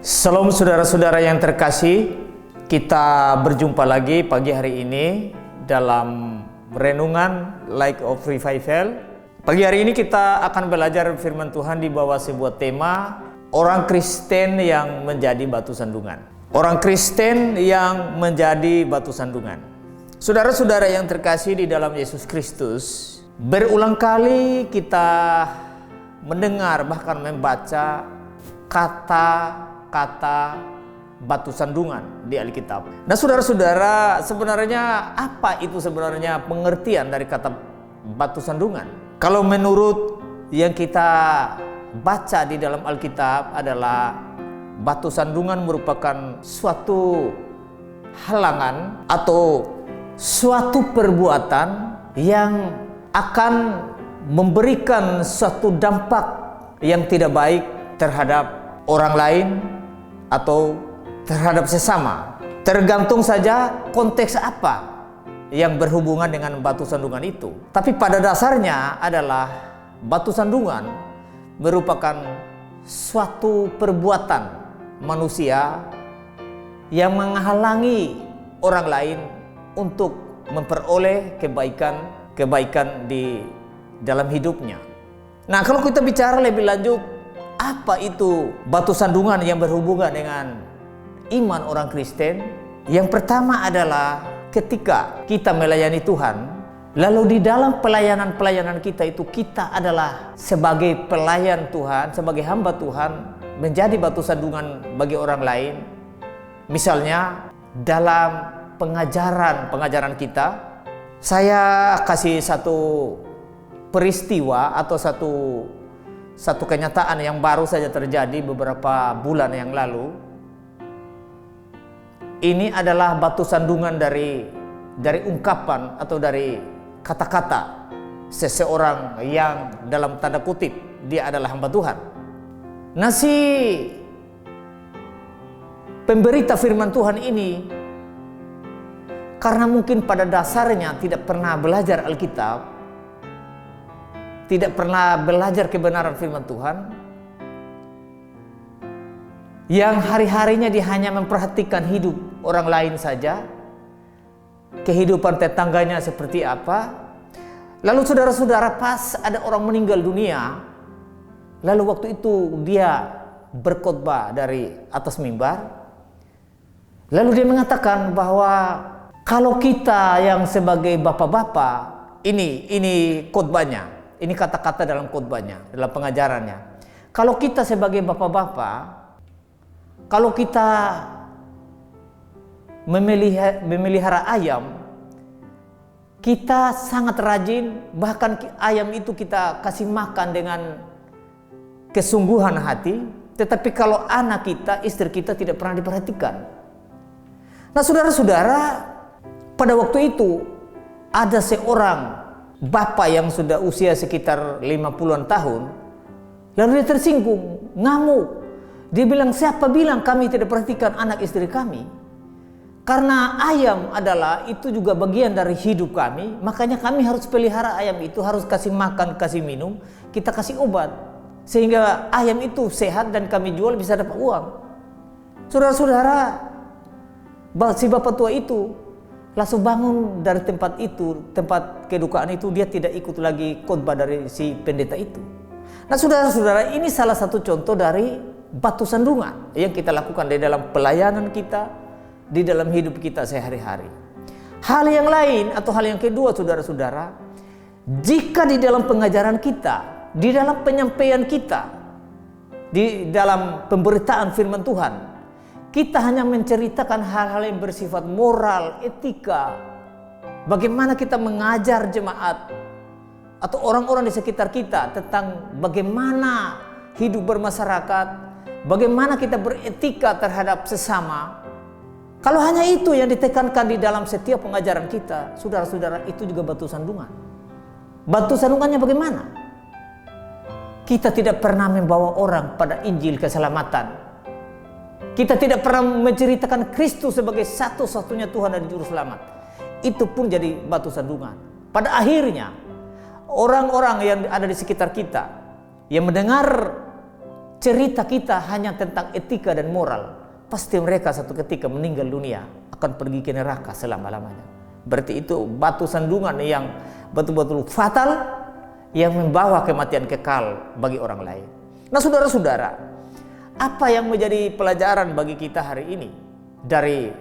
Shalom saudara-saudara yang terkasih, kita berjumpa lagi pagi hari ini dalam renungan Light of Revival. Pagi hari ini kita akan belajar firman Tuhan di bawah sebuah tema orang Kristen yang menjadi batu sandungan. Orang Kristen yang menjadi batu sandungan. Saudara-saudara yang terkasih di dalam Yesus Kristus, berulang kali kita mendengar bahkan membaca kata-kata batu sandungan di Alkitab. Nah, saudara-saudara, sebenarnya apa itu sebenarnya pengertian dari kata batu sandungan? Kalau menurut yang kita baca di dalam Alkitab adalah batu sandungan merupakan suatu halangan atau suatu perbuatan yang akan memberikan suatu dampak yang tidak baik terhadap orang lain atau terhadap sesama. Tergantung saja konteks apa yang berhubungan dengan batu sandungan itu. Tapi pada dasarnya adalah batu sandungan merupakan suatu perbuatan manusia yang menghalangi orang lain untuk memperoleh kebaikan di dalam hidupnya. Nah, kalau kita bicara lebih lanjut, apa itu batu sandungan yang berhubungan dengan iman orang Kristen? Yang pertama adalah ketika kita melayani Tuhan, lalu di dalam pelayanan kita itu kita adalah sebagai pelayan Tuhan, sebagai hamba Tuhan, menjadi batu sandungan bagi orang lain. Misalnya dalam pengajaran kita, saya kasih satu peristiwa atau satu kenyataan yang baru saja terjadi beberapa bulan yang lalu. Ini adalah batu sandungan dari ungkapan atau dari kata-kata seseorang yang dalam tanda kutip dia adalah hamba Tuhan. Nah, si pemberita firman Tuhan ini karena mungkin pada dasarnya tidak pernah belajar Alkitab, tidak pernah belajar kebenaran firman Tuhan, yang hari-harinya dia hanya memperhatikan hidup orang lain saja, kehidupan tetangganya seperti apa. Lalu saudara-saudara, pas ada orang meninggal dunia, lalu waktu itu dia berkhotbah dari atas mimbar, lalu dia mengatakan bahwa kalau kita yang sebagai bapak-bapak, ini khotbahnya, ini kata-kata dalam khotbahnya, dalam pengajarannya. Kalau kita sebagai bapak-bapak, kalau kita memelihara ayam, kita sangat rajin, bahkan ayam itu kita kasih makan dengan kesungguhan hati. Tetapi kalau anak kita, istri kita tidak pernah diperhatikan. Nah, saudara-saudara, pada waktu itu ada seorang bapak yang sudah usia sekitar 50-an tahun, lalu dia tersinggung, ngamuk. Dia bilang, siapa bilang kami tidak perhatikan anak istri kami? Karena ayam adalah itu juga bagian dari hidup kami, makanya kami harus pelihara ayam itu, harus kasih makan, kasih minum, kita kasih obat, sehingga ayam itu sehat dan kami jual bisa dapat uang. Saudara-saudara, si bapak tua itu langsung bangun dari tempat itu, tempat kedukaan itu, dia tidak ikut lagi khotbah dari si pendeta itu. Nah, saudara-saudara, ini salah satu contoh dari batu sandungan yang kita lakukan di dalam pelayanan kita, di dalam hidup kita sehari-hari. Hal yang lain atau hal yang kedua, saudara-saudara, jika di dalam pengajaran kita, di dalam penyampaian kita, di dalam pemberitaan firman Tuhan, kita hanya menceritakan hal-hal yang bersifat moral, etika, bagaimana kita mengajar jemaat atau orang-orang di sekitar kita tentang bagaimana hidup bermasyarakat, bagaimana kita beretika terhadap sesama. Kalau hanya itu yang ditekankan di dalam setiap pengajaran kita, saudara-saudara, itu juga batu sandungan. Batu sandungannya bagaimana? Kita tidak pernah membawa orang pada Injil keselamatan. Kita tidak pernah menceritakan Kristus sebagai satu-satunya Tuhan dan Juru Selamat. Itu pun jadi batu sandungan. Pada akhirnya, orang-orang yang ada di sekitar kita, yang mendengar cerita kita hanya tentang etika dan moral, pasti mereka satu ketika meninggal dunia, akan pergi ke neraka selama-lamanya. Berarti itu batu sandungan yang betul-betul fatal, yang membawa kematian kekal bagi orang lain. Nah saudara-saudara, apa yang menjadi pelajaran bagi kita hari ini dari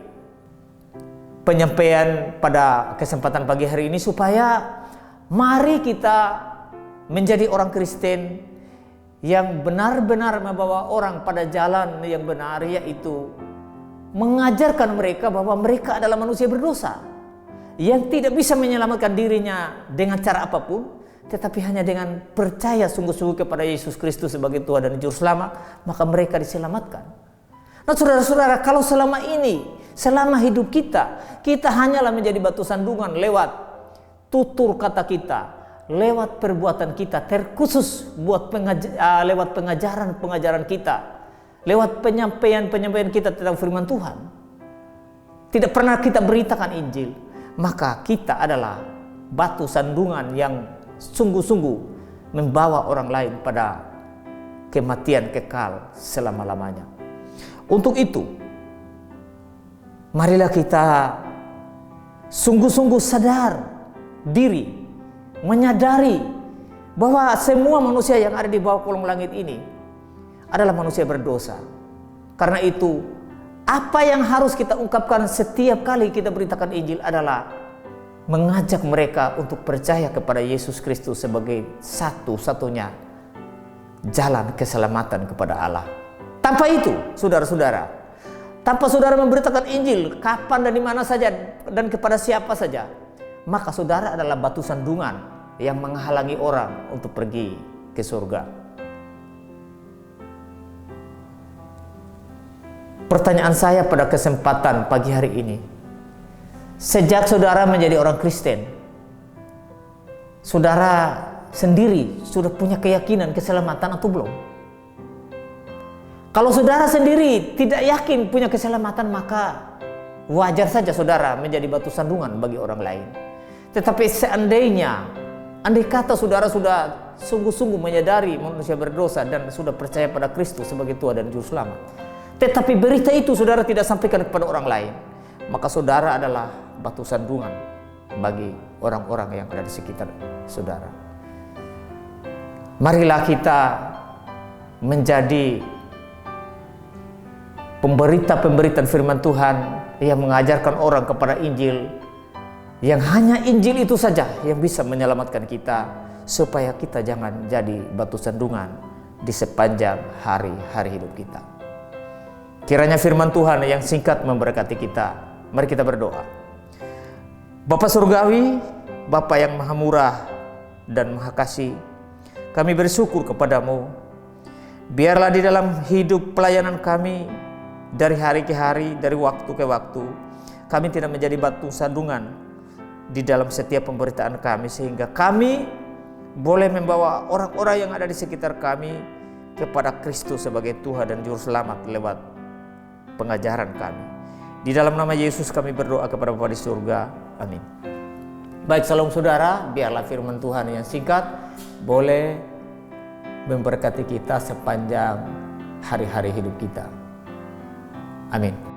penyampaian pada kesempatan pagi hari ini, supaya mari kita menjadi orang Kristen yang benar-benar membawa orang pada jalan yang benar, yaitu mengajarkan mereka bahwa mereka adalah manusia berdosa yang tidak bisa menyelamatkan dirinya dengan cara apapun, tetapi hanya dengan percaya sungguh-sungguh kepada Yesus Kristus sebagai Tuhan dan Juru Selamat, maka mereka diselamatkan. Nah saudara-saudara, kalau selama ini, selama hidup kita hanyalah menjadi batu sandungan lewat tutur kata kita, lewat perbuatan kita, terkhusus buat lewat pengajaran kita, lewat penyampaian kita tentang firman Tuhan, tidak pernah kita beritakan Injil, maka kita adalah batu sandungan yang sungguh-sungguh membawa orang lain pada kematian kekal selama-lamanya. Untuk itu, marilah kita sungguh-sungguh sadar diri, menyadari bahwa semua manusia yang ada di bawah kolong langit ini adalah manusia berdosa. Karena itu, apa yang harus kita ungkapkan setiap kali kita beritakan Injil adalah mengajak mereka untuk percaya kepada Yesus Kristus sebagai satu-satunya jalan keselamatan kepada Allah. Tanpa itu, saudara-saudara, tanpa saudara memberitakan Injil kapan dan di mana saja dan kepada siapa saja, maka saudara adalah batu sandungan yang menghalangi orang untuk pergi ke surga. Pertanyaan saya pada kesempatan pagi hari ini, sejak saudara menjadi orang Kristen, saudara sendiri sudah punya keyakinan keselamatan atau belum? Kalau saudara sendiri tidak yakin punya keselamatan, maka wajar saja saudara menjadi batu sandungan bagi orang lain. Tetapi andai kata saudara sudah sungguh-sungguh menyadari manusia berdosa dan sudah percaya pada Kristus sebagai Tuhan dan Juru Selamat, tetapi berita itu saudara tidak sampaikan kepada orang lain, maka saudara adalah batu sandungan bagi orang-orang yang ada di sekitar saudara. Marilah kita menjadi pemberita-pemberitaan firman Tuhan yang mengajarkan orang kepada Injil, yang hanya Injil itu saja yang bisa menyelamatkan kita, supaya kita jangan jadi batu sandungan di sepanjang hari-hari hidup kita. Kiranya firman Tuhan yang singkat memberkati kita. Mari kita berdoa. Bapa Surgawi, Bapa yang Maha Murah dan Maha Kasih, kami bersyukur kepadamu. Biarlah di dalam hidup pelayanan kami, dari hari ke hari, dari waktu ke waktu, kami tidak menjadi batu sandungan di dalam setiap pemberitaan kami, sehingga kami boleh membawa orang-orang yang ada di sekitar kami kepada Kristus sebagai Tuhan dan Juru Selamat lewat pengajaran kami. Di dalam nama Yesus kami berdoa kepada Bapa di surga. Amin. Baik, salam saudara, biarlah firman Tuhan yang singkat boleh memberkati kita sepanjang hari-hari hidup kita. Amin.